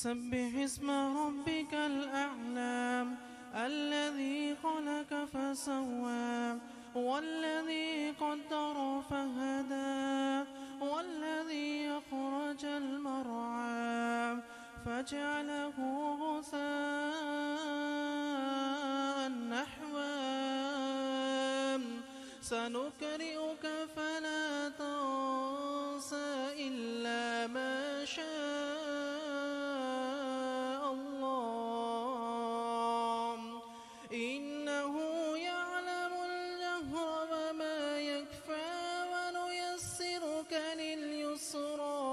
سبح اسم ربك الأعلى الذي خلق فسوى والذي قدر فهدى والذي أخرج المرعى فجعله غثاء نحوا سنقرئك فلا تنسى إلا ما شاء الله إنه يعلم الجهر وما يخفى ونيسرك لليسرى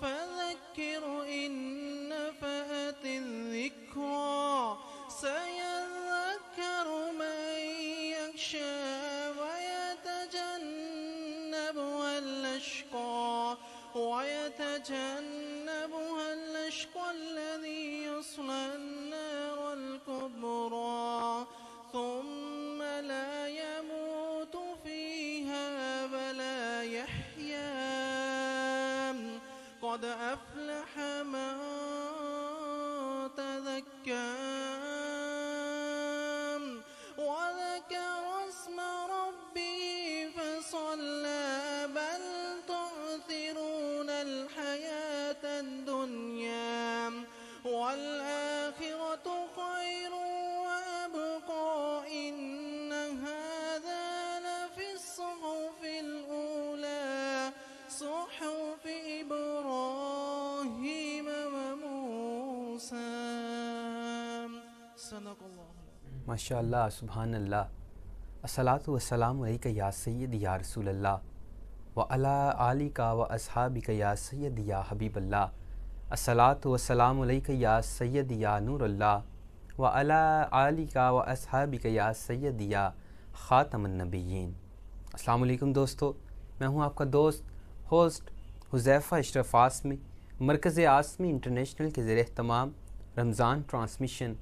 فذكر إن نفعت الذكرى سيذكر من يخشى ويتجنبها الأشقى الذي يصلى النار الكبرى ثم لا يموت فيها ولا يحيا قد أفلح من تزكى وذكر اسم ربه فصلى بل تؤثرون الحياة الدنيا والآخرة خير وأبقى إن هذا لفي الصحف الأولى صحف إبراهيم وموسى صدق الله ماشاء اللہ سبحان اللہ الصلاۃ والسلام علیک یا سید یا رسول اللہ وعلی آلک و اصحابک یا سید یا حبیب اللہ الصلاۃ والسلام علیک یا سید یا نور اللہ وعلی آلک و اصحابک یا سید یا خاتم النبیین۔ السلام علیکم دوستو، میں ہوں آپ کا دوست ہوسٹ حذیفہ اشرف عاصمی، مرکز عاصمی انٹرنیشنل کے زیر اہتمام رمضان ٹرانسمیشن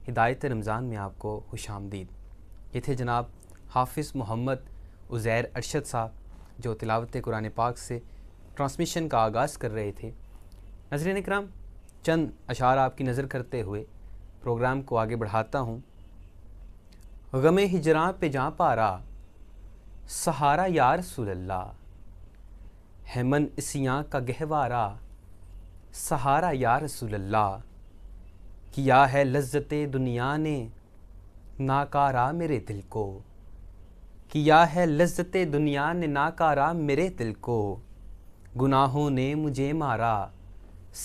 ہدایت رمضان میں آپ کو خوش آمدید۔ یہ تھے جناب حافظ محمد عزیر ارشد صاحب جو تلاوت قرآن پاک سے ٹرانسمیشن کا آغاز کر رہے تھے۔ ناظرین اکرام، چند اشعار آپ کی نظر کرتے ہوئے پروگرام کو آگے بڑھاتا ہوں۔ غم ہجراں پہ جاں پارا سہارا یا رسول اللہ، ہے من اسیاں کا گہوارا سہارا یا رسول اللہ، کیا ہے لذت دنیا نے ناکارا میرے دل کو، کیا ہے لذت دنیا نے ناکارا میرے دل کو، گناہوں نے مجھے مارا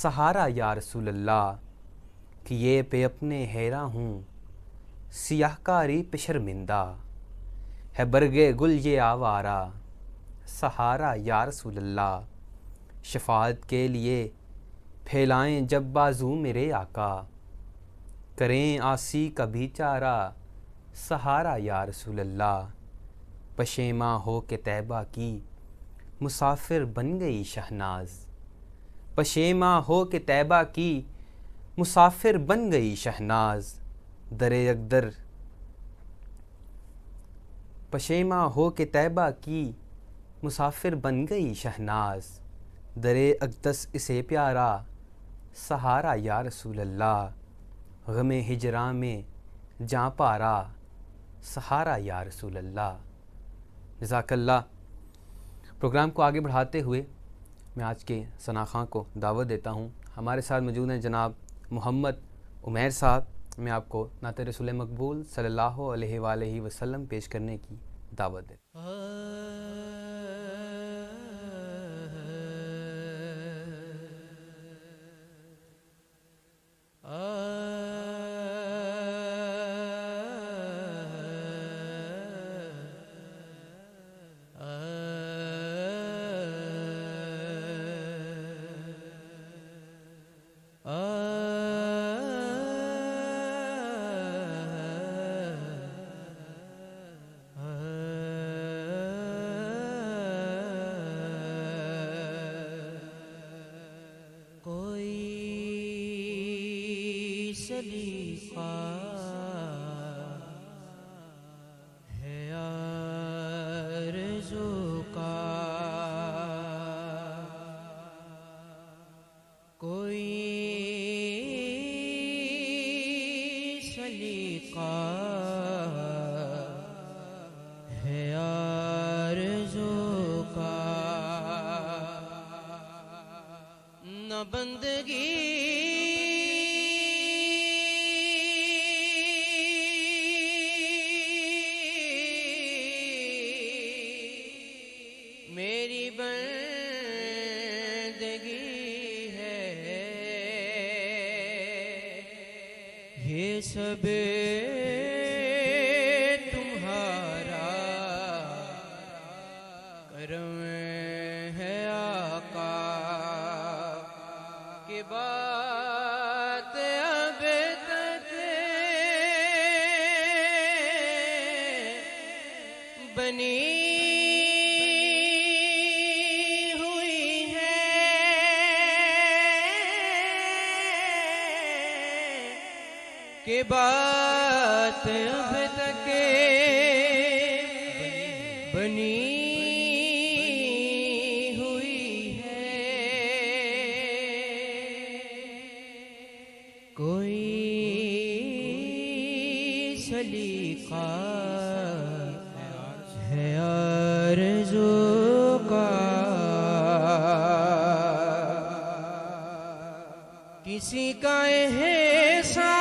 سہارا یا رسول اللہ، کیے پہ اپنے حیران ہوں سیاہ کاری پہ شرمندہ، ہے برگے گل یہ آوارہ سہارا یا رسول اللہ، شفاعت کے لیے پھیلائیں جب بازو میرے آقا، کریں آسی کا بھی چارہ سہارا یا رسول اللہ، پشیماں ہو کے طیبہ کی مسافر بن گئی شہناز، پشیماں ہو کے طیبہ کی مسافر بن گئی شہناز، در اقدر پشیماں ہو کے طیبہ کی مسافر بن گئی شہناز، در اقدس اسے پیارا سہارا یا رسول اللہ، غم ہجراں میں جاں پارا سہارا یا رسول اللہ۔ جزاک اللہ۔ پروگرام کو آگے بڑھاتے ہوئے میں آج کے ثنا خاں کو دعوت دیتا ہوں۔ ہمارے ساتھ موجود ہیں جناب محمد عمیر صاحب۔ میں آپ کو نعت رسول مقبول صلی اللہ علیہ وآلہ وسلم پیش کرنے کی دعوت دیتا ہوں۔ کوئی سلیقہ ہے آرزو کا، نہ بندگی میری بندگی ہے، یہ سب تمہارا کرم ہے آقا، کہ بات اب تک بنی کہ بات اب تک بنی ہوئی ہے، کوئی سلیقہ ہے آرزو کا، کسی کا احسان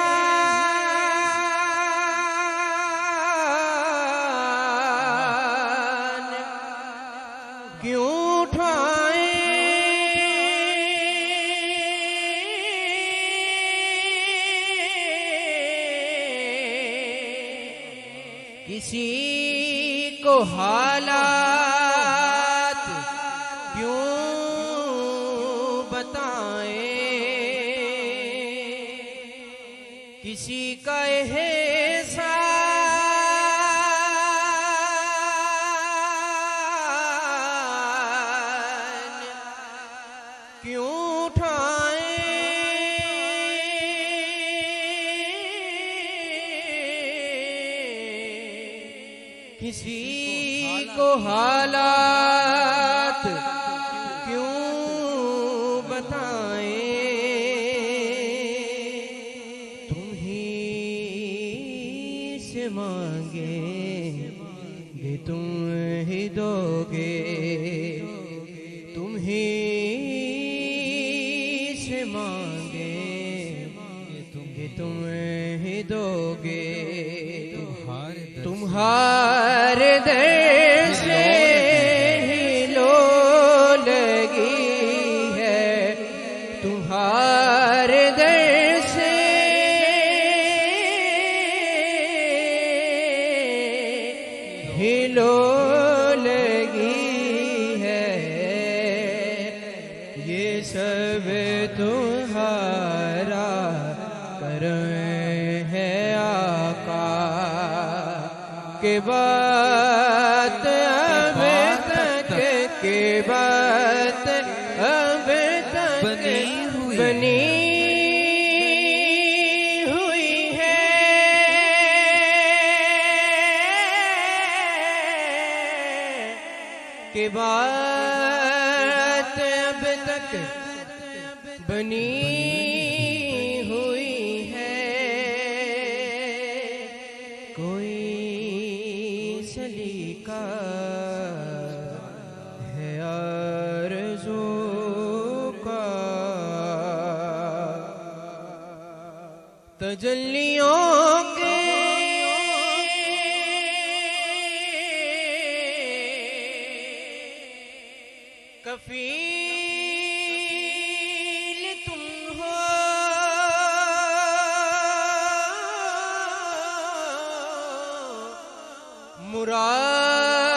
کیوں اٹھائیں، کسی کو حالات کیوں بتائیں، کسی کا احسان کیوں اٹھائیں، کسی کو حالات کیوں بتائیں، مانگیں گے تم ہی دو گے، تم ہی سے مانگیں گے تم ہی دو گے، تمہارے در سے ہی لو لگی ہے، تمہارے در سے لو لگی ہے، یہ سب تمہارا کرم ہے آقا، کہ بات اب تک، کہ بات اب تک بنی کہ بات اب تک بنی ہوئی ہے، کوئی سلیقہ ہے آرزو کا، تجلیوں کے کفیل تم ہو،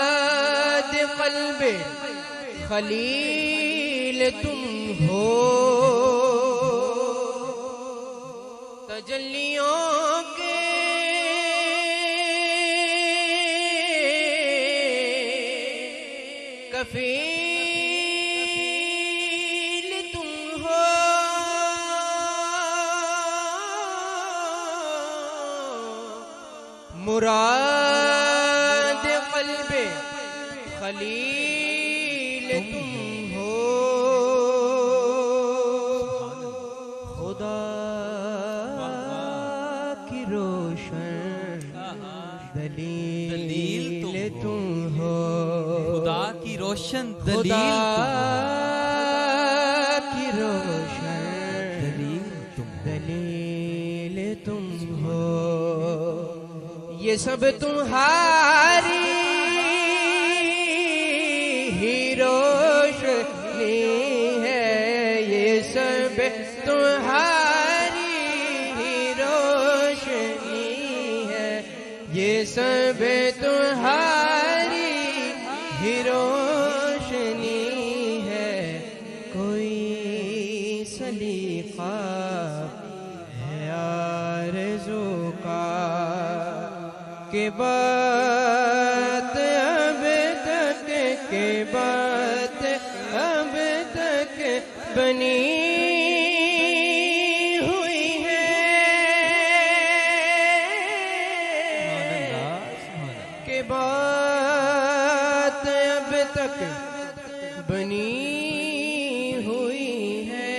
مراد قلب خلیل تم ہو، تجلیوں کے کفیل تم ہو، مراد قلب خلیل تم ہو، خدا کی رو دلیل تم ہو، خدا کی روشن خدا دلیل کی روشن دلیل تم ہو، یہ سب تمہاری ہی روشنی ہے، یہ سب تمہاری ہی روشنی ہے، یہ سب تمہاری ہی روشنی ہے، کوئی سلیقہ ہے آرزو کا کہ بات اب تک، کہ بات اب تک بنی ہوئی ہے، کہ بات اب تک بنی ہوئی ہے،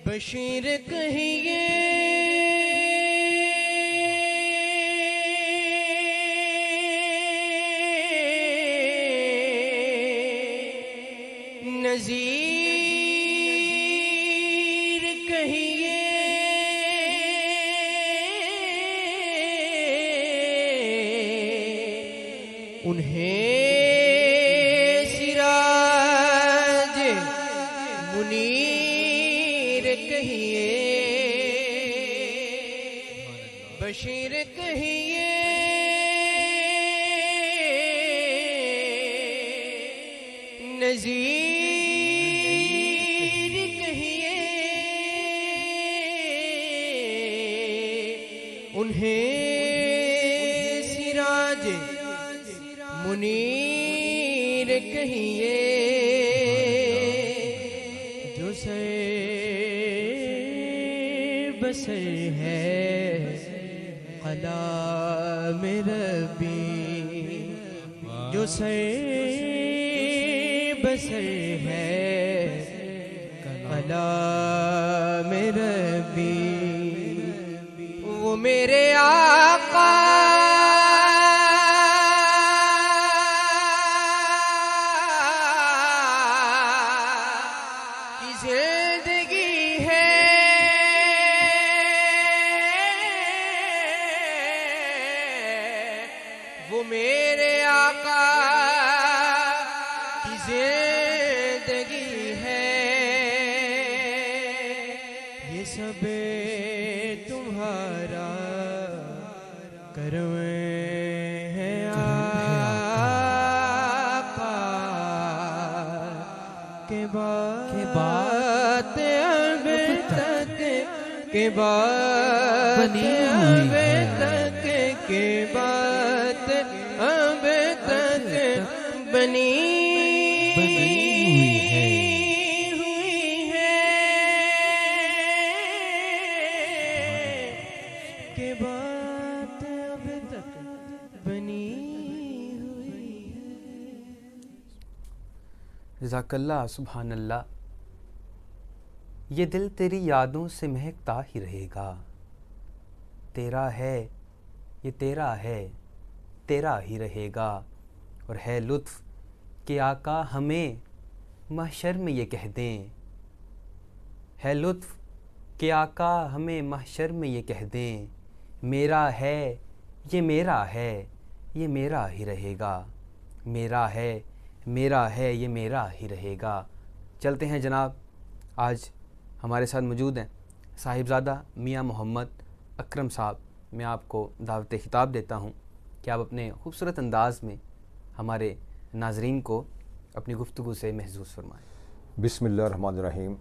بشیر کہیے نذیر کہیے، انہیں سراج منیر کہیے، بشیر کہیے، نذیر کہیے، انہیں سراج منیر کہیے، جو سر بسر ہے کلام ربی، جو سر بسر ہے کلام ربی، وہ میرے آقا کی زندگی ہے، وہ میرے آقا کی زندگی ہے، یہ سب تمہارا کرم ہے آقا، کہ بات اب تک، کہ بات اب تک، کہ بات اب تک بنی ہوئی ہے، کہ بات اب تک بنی ہوئی ہے۔ جزاک اللہ، سبحان اللہ۔ یہ دل تیری یادوں سے مہکتا ہی رہے گا، تیرا ہے یہ تیرا ہے، تیرا ہی رہے گا، اور ہے لطف کہ آقا ہمیں محشر میں یہ کہہ دیں، ہے لطف کہ آقا ہمیں محشر میں یہ کہہ دیں، میرا ہے یہ میرا ہے، یہ میرا ہی رہے گا، میرا ہے یہ میرا ہی رہے گا۔ چلتے ہیں جناب، آج ہمارے ساتھ موجود ہیں صاحبزادہ میاں محمد اکرم صاحب۔ میں آپ کو دعوت خطاب دیتا ہوں کہ آپ اپنے خوبصورت انداز میں ہمارے ناظرین کو اپنی گفتگو سے محظوظ فرمائیں۔ بسم اللہ الرحمن الرحیم۔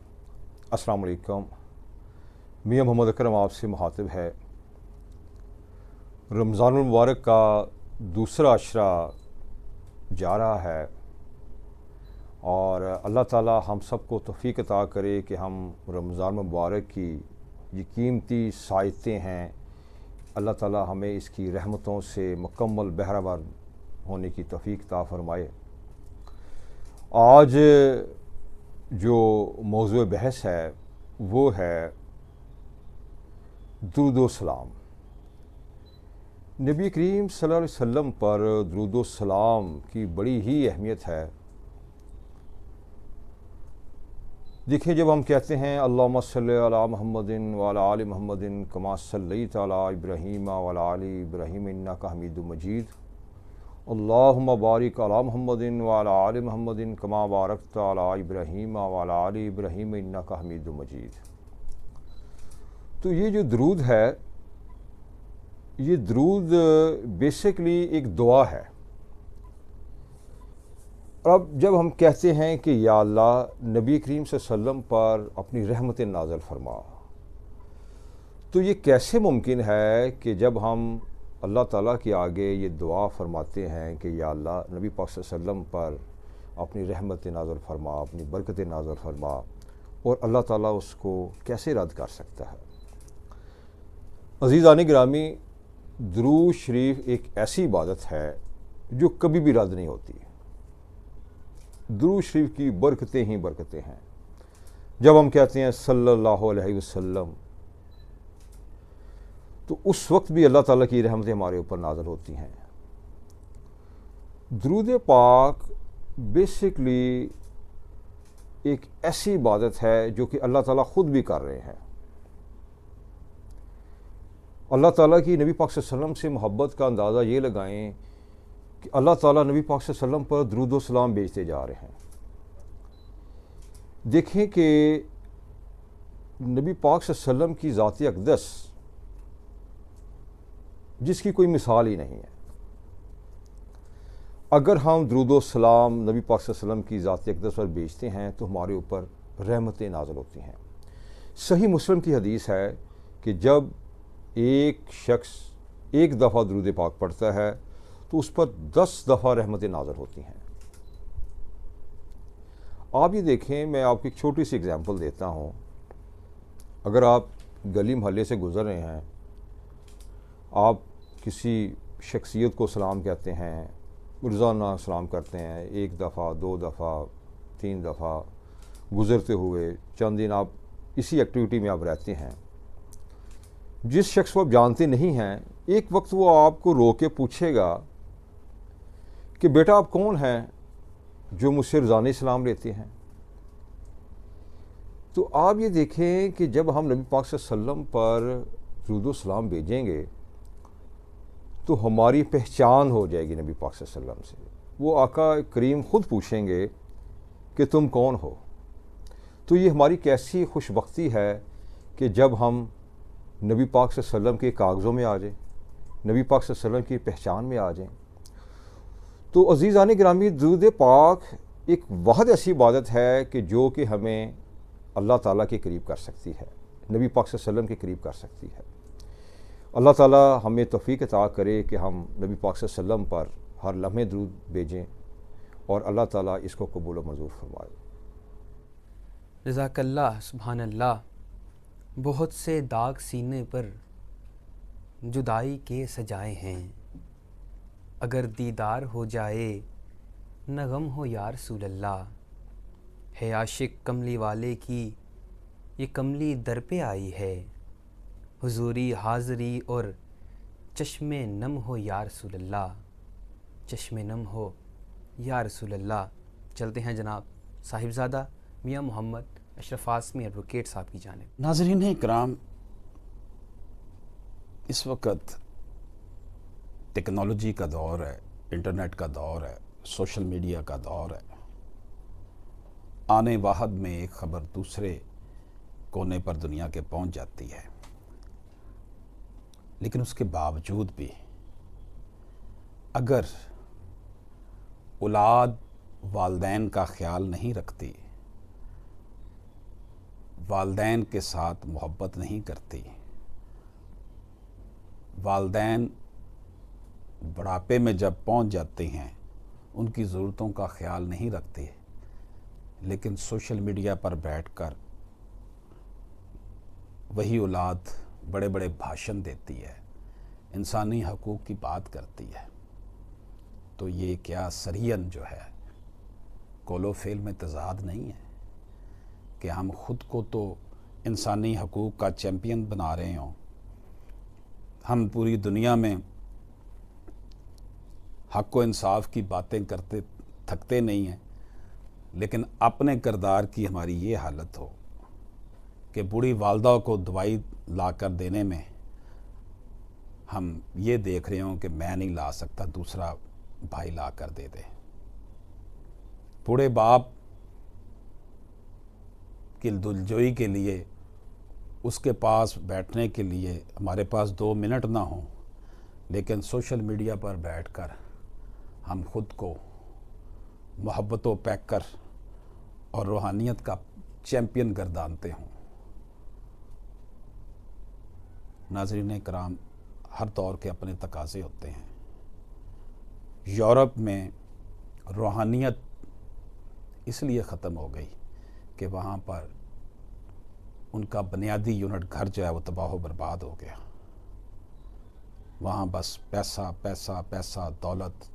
السلام علیکم۔ میاں محمد اکرم آپ سے مخاطب ہے۔ رمضان المبارک کا دوسرا عشرہ جا رہا ہے، اور اللہ تعالی ہم سب کو توفیق عطا کرے کہ ہم رمضان مبارک کی یہ قیمتی ساعتیں ہیں، اللہ تعالی ہمیں اس کی رحمتوں سے مکمل بہرہ ہونے کی توفیق عطا فرمائے۔ آج جو موضوع بحث ہے وہ ہے درود و سلام۔ نبی کریم صلی اللہ علیہ وسلم پر درود و سلام کی بڑی ہی اہمیت ہے۔ دیکھیں، جب ہم کہتے ہیں اللہم صلی علی محمد وعلی آل محمد کما صلیت علی ابراہیم وعلی آل ابراہیم انک حمید مجید، اللہم بارک علی محمد وعلی آل محمد کما بارکت علی ابراہیم وعلی آل ابراہیم انک حمید مجید۔ تو یہ جو درود ہے، یہ درود بیسکلی ایک دعا ہے۔ اب جب ہم کہتے ہیں کہ یا اللہ نبی کریم صلی اللہ علیہ وسلم پر اپنی رحمت نازل فرما، تو یہ کیسے ممکن ہے کہ جب ہم اللہ تعالیٰ کے آگے یہ دعا فرماتے ہیں کہ یا اللہ نبی پاک صلی اللہ علیہ وسلم پر اپنی رحمت نازل فرما، اپنی برکت نازل فرما، اور اللہ تعالیٰ اس کو کیسے رد کر سکتا ہے؟ عزیزان گرامی، درود شریف ایک ایسی عبادت ہے جو کبھی بھی رد نہیں ہوتی۔ درود شریف کی برکتیں ہی برکتیں ہیں۔ جب ہم کہتے ہیں صلی اللہ علیہ وسلم، تو اس وقت بھی اللہ تعالیٰ کی رحمتیں ہمارے اوپر نازل ہوتی ہیں۔ درود پاک بیسکلی ایک ایسی عبادت ہے جو کہ اللہ تعالیٰ خود بھی کر رہے ہیں۔ اللہ تعالیٰ کی نبی پاک صلی اللہ علیہ وسلم سے محبت کا اندازہ یہ لگائیں کہ اللہ تعالیٰ نبی پاک صلی اللہ علیہ وسلم پر درود و سلام بھیجتے جا رہے ہیں۔ دیکھیں کہ نبی پاک صلی اللہ علیہ وسلم کی ذات اقدس، جس کی کوئی مثال ہی نہیں ہے، اگر ہم درود و سلام نبی پاک صلی اللہ علیہ وسلم کی ذات اقدس پر بھیجتے ہیں تو ہمارے اوپر رحمتیں نازل ہوتی ہیں۔ صحیح مسلم کی حدیث ہے کہ جب ایک شخص ایک دفعہ درود پاک پڑھتا ہے تو اس پر 10 دفعہ رحمتیں نازل ہوتی ہیں۔ آپ یہ دیکھیں، میں آپ کو ایک چھوٹی سی اگزامپل دیتا ہوں۔ اگر آپ گلی محلے سے گزر رہے ہیں، آپ کسی شخصیت کو سلام کہتے ہیں، روزانہ سلام کرتے ہیں، 1 دفعہ 2 دفعہ 3 دفعہ گزرتے ہوئے چند دن آپ اسی ایکٹیویٹی میں آپ رہتے ہیں، جس شخص کو آپ جانتے نہیں ہیں، ایک وقت وہ آپ کو رو کے پوچھے گا کہ بیٹا آپ کون ہیں جو مجھ سے روزانہ سلام لیتے ہیں؟ تو آپ یہ دیکھیں کہ جب ہم نبی پاک صلی اللہ علیہ وسلم پر درود و سلام بھیجیں گے تو ہماری پہچان ہو جائے گی نبی پاک صلی اللہ علیہ وسلم سے۔ وہ آقا کریم خود پوچھیں گے کہ تم کون ہو؟ تو یہ ہماری کیسی خوش بختی ہے کہ جب ہم نبی پاک صلی اللہ علیہ وسلم کے کاغذوں میں آ جائیں، نبی پاک صلی اللہ علیہ وسلم کی پہچان میں آ جائیں۔ تو عزیزان گرامی، درود پاک ایک واحد ایسی عبادت ہے کہ جو کہ ہمیں اللہ تعالیٰ کے قریب کر سکتی ہے، نبی پاک صلی اللہ علیہ وسلم کے قریب کر سکتی ہے۔ اللہ تعالیٰ ہمیں توفیق عطا کرے کہ ہم نبی پاک صلی اللہ علیہ وسلم پر ہر لمحے درود بھیجیں، اور اللہ تعالیٰ اس کو قبول و منظور فرمائے۔ جزاک اللہ، سبحان اللہ۔ بہت سے داغ سینے پر جدائی کے سجائے ہیں، اگر دیدار ہو جائے نہ غم ہو یا رسول اللہ۔ ہے عاشق کملی والے کی یہ کملی در پہ آئی ہے، حضوری حاضری اور چشم نم ہو یا رسول اللہ، چشم نم ہو یا رسول اللہ۔ چلتے ہیں جناب صاحبزادہ میاں محمد اشرف آسمی ایڈوکیٹ صاحب کی جانب۔ ناظرین اکرام، اس وقت ٹیکنالوجی کا دور ہے، انٹرنیٹ کا دور ہے، سوشل میڈیا کا دور ہے۔ آنے واحد میں ایک خبر دوسرے کونے پر دنیا کے پہنچ جاتی ہے، لیکن اس کے باوجود بھی اگر اولاد والدین کا خیال نہیں رکھتی، والدین کے ساتھ محبت نہیں کرتی، والدین بڑھاپے میں جب پہنچ جاتے ہیں ان کی ضرورتوں کا خیال نہیں رکھتے، لیکن سوشل میڈیا پر بیٹھ کر وہی اولاد بڑے بڑے بھاشن دیتی ہے، انسانی حقوق کی بات کرتی ہے، تو یہ کیا سرین جو ہے قول و فعل میں تضاد نہیں ہے کہ ہم خود کو تو انسانی حقوق کا چیمپئن بنا رہے ہوں، ہم پوری دنیا میں حق و انصاف کی باتیں کرتے تھکتے نہیں ہیں، لیکن اپنے کردار کی ہماری یہ حالت ہو کہ بوڑھی والدہ کو دوائی لا کر دینے میں ہم یہ دیکھ رہے ہوں کہ میں نہیں لا سکتا، دوسرا بھائی لا کر دے دے۔ بوڑھے باپ کی دلجوئی کے لیے، اس کے پاس بیٹھنے کے لیے ہمارے پاس 2 منٹ نہ ہوں، لیکن سوشل میڈیا پر بیٹھ کر ہم خود کو محبت و پیکر اور روحانیت کا چیمپئن گردانتے ہوں۔ ناظرین کرام، ہر دور کے اپنے تقاضے ہوتے ہیں۔ یورپ میں روحانیت اس لیے ختم ہو گئی کہ وہاں پر ان کا بنیادی یونٹ گھر جو ہے وہ تباہ و برباد ہو گیا۔ وہاں بس پیسہ پیسہ پیسہ، دولت۔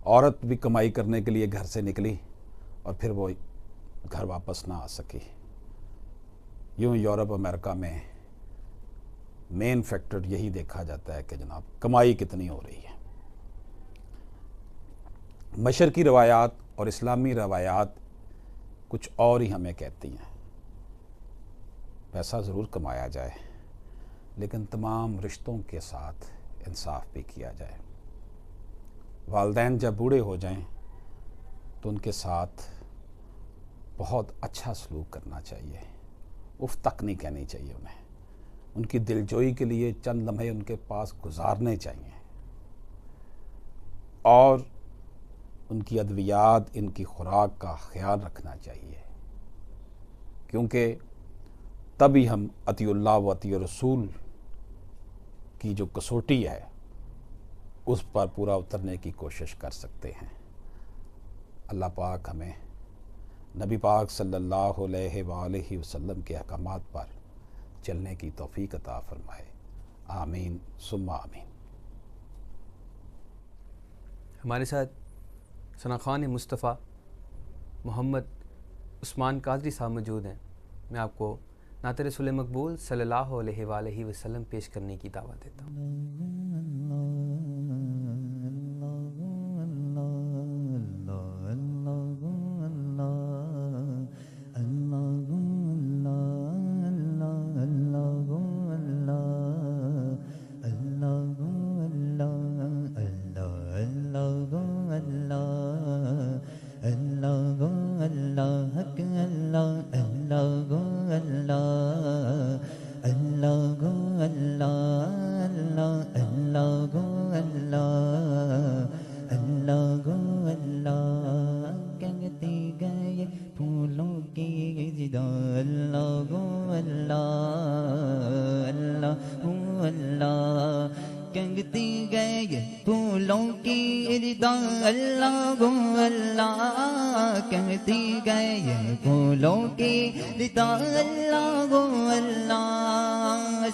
عورت بھی کمائی کرنے کے لیے گھر سے نکلی اور پھر وہ گھر واپس نہ آ سکی۔ یوں یورپ امریکہ میں مین فیکٹر یہی دیکھا جاتا ہے کہ جناب کمائی کتنی ہو رہی ہے۔ مشرقی روایات اور اسلامی روایات کچھ اور ہی ہمیں کہتی ہیں، پیسہ ضرور کمایا جائے، لیکن تمام رشتوں کے ساتھ انصاف بھی کیا جائے۔ والدین جب بوڑھے ہو جائیں تو ان کے ساتھ بہت اچھا سلوک کرنا چاہیے، اف تک نہیں کہنی چاہیے انہیں، ان کی دلجوئی کے لیے چند لمحے ان کے پاس گزارنے چاہیے، اور ان کی ادویات، ان کی خوراک کا خیال رکھنا چاہیے، کیونکہ تبھی ہم اطیع اللہ و اطیع رسول کی جو کسوٹی ہے اس پر پورا اترنے کی کوشش کر سکتے ہیں۔ اللہ پاک ہمیں نبی پاک صلی اللہ علیہ وآلہ وسلم کے احکامات پر چلنے کی توفیق عطا فرمائے، آمین ثم آمین۔ ہمارے ساتھ ثنا خوان مصطفیٰ محمد عثمان قادری صاحب موجود ہیں۔ میں آپ کو نعت رسول مقبول صلی اللہ علیہ وآلہ وسلم پیش کرنے کی دعوت دیتا ہوں۔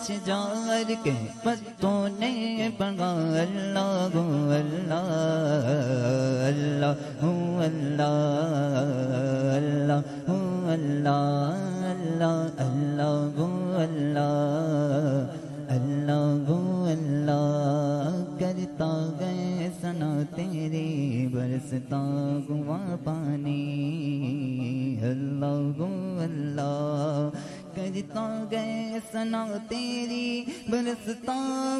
شجار کے پتوں نے پڑھا اللہ گو اللہ اللہ ہو اللہ اللہ ہو اللہ اللہ اللہ گو اللہ اللہ گو اللہ کرتا گئے ثنا تیری برستا گوا پانی اللہ گو اللہ کرتا گئے ثنا تیری برستا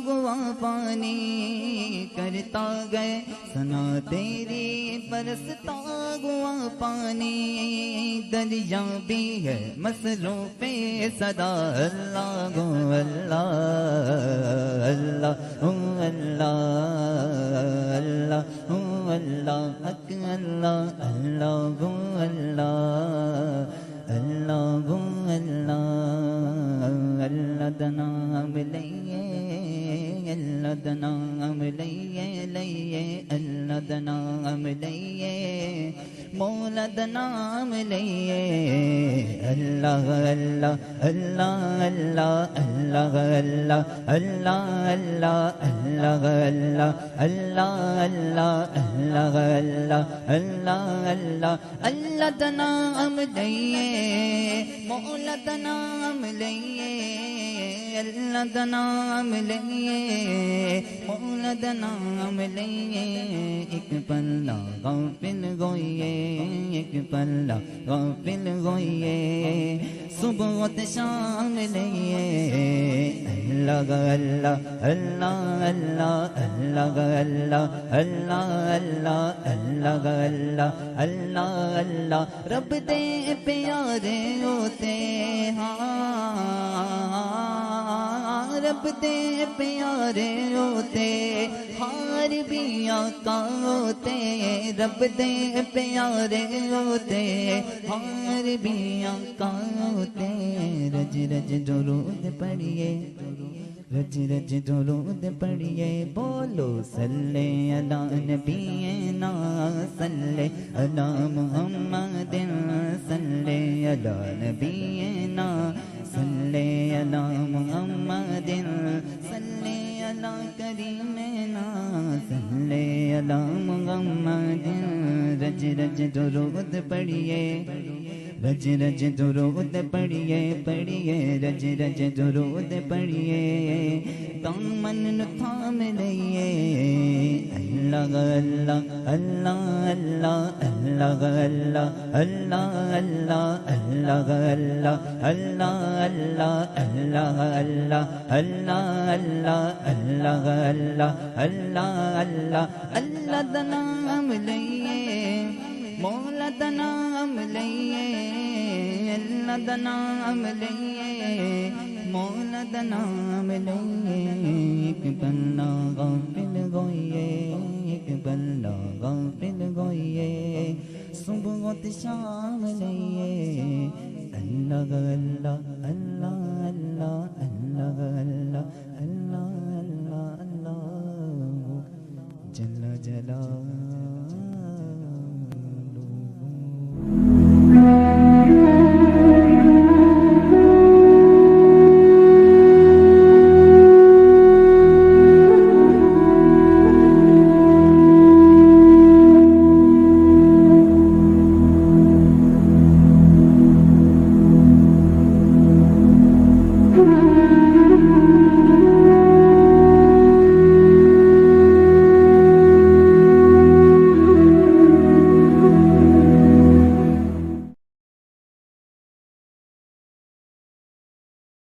گوا پانی کرتا گئے ثنا تیری برستا گوا پانی دریا بھی ہے مسلوں پہ صدا اللہ گو اللہ اللہ ہو اللہ اللہ ہو اللہ حق اللہ اللہ گو اللہ اللہ گو اللہ اللہ دنام لئیے اللہ دنام لئیے لئیے اللہ دنام لئیے مولا دنام لئیے اللہ اللہ اللہ اللہ اللہ اللہ اللہ اللہ اللہ اللہ اللہ اللہ اللہ اللہ اللہ اللہ دنام لئیے مولا دنام لئیے اللہ دا نام لئیے مولا دا نام لئیے ایک پلہ غافل گوئیے ایک پلہ غافل گوئیے صبح و شام لئیے اللہ اللہ اللہ اللہ اللہ اللہ اللہ اللہ اللہ اللہ اللہ رب دے پیارے ہوتے ہاں رب دے پیارے ہوتے ہار بھی آقا ہوتے رب دے پیارے ہوتے ہار بھی آقا ہوتے رج رج درود پڑھیے رج رج درود پڑھیے بولو صلی علی نبینا صلی علی محمد صلی علی نبینا صلی علی محمد صلی علی کریمنا صلی علی محمد رج رج درود پڑھیے رج رج درود پڑھیے پڑھیے رج رج درود پڑھیے دامن نو تھام لئیے اللہ اللہ اللہ اللہ اللہ اللہ اللہ اللہ اللہ اللہ اللہ اللہ اللہ اللہ اللہ اللہ اللہ اللہ اللہ دا نام لئیے مولا دا نام لئیے اللہ دا نام لئیے مولا دا نام لئیے ایک بندہ غافل گوئیے ایک بندہ غافل گوئیے صبح و شام لئیے اللہ اللہ اللہ اللہ اللہ اللہ اللہ اللہ اللہ جل جلالہ